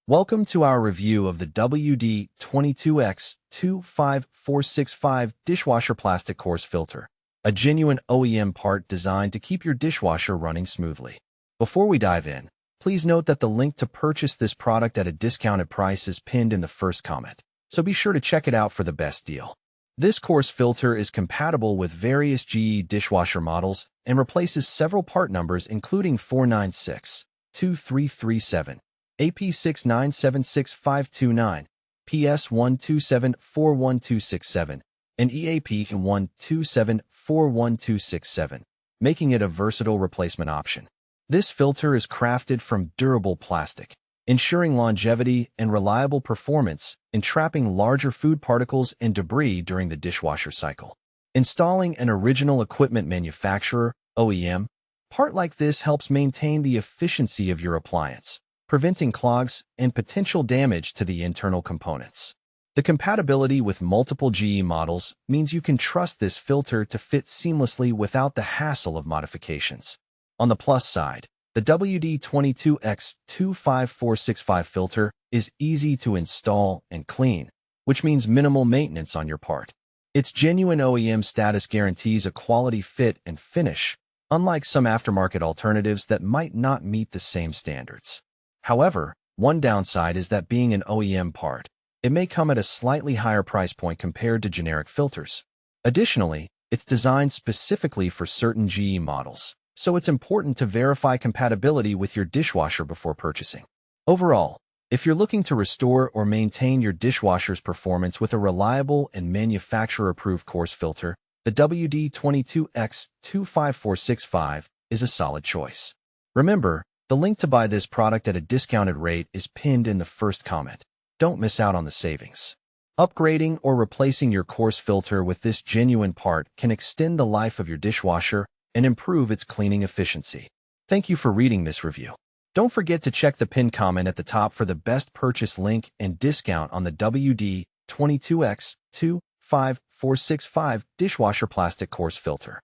Welcome to our review of the WD22X25465 Dishwasher Plastic Coarse Filter, a genuine OEM part designed to keep your dishwasher running smoothly. Before we dive in, please note that the link to purchase this product at a discounted price is pinned in the first comment, so be sure to check it out for the best deal. This coarse filter is compatible with various GE dishwasher models and replaces several part numbers including 496-2337, AP6976529, PS1274167, and EAP1274167, making it a versatile replacement option. This filter is crafted from durable plastic, ensuring longevity and reliable performance in trapping larger food particles and debris during the dishwasher cycle. Installing an original equipment manufacturer, OEM, part like this helps maintain the efficiency of your appliance, preventing clogs and potential damage to the internal components. The compatibility with multiple GE models means you can trust this filter to fit seamlessly without the hassle of modifications. On the plus side, the WD22X25465 filter is easy to install and clean, which means minimal maintenance on your part. Its genuine OEM status guarantees a quality fit and finish, unlike some aftermarket alternatives that might not meet the same standards. However, one downside is that being an OEM part, it may come at a slightly higher price point compared to generic filters. Additionally, it's designed specifically for certain GE models, so it's important to verify compatibility with your dishwasher before purchasing. Overall, if you're looking to restore or maintain your dishwasher's performance with a reliable and manufacturer-approved coarse filter, the WD22X25465 is a solid choice. Remember, the link to buy this product at a discounted rate is pinned in the first comment. Don't miss out on the savings. Upgrading or replacing your coarse filter with this genuine part can extend the life of your dishwasher and improve its cleaning efficiency. Thank you for reading this review. Don't forget to check the pinned comment at the top for the best purchase link and discount on the WD22X25465 Dishwasher Plastic Coarse Filter.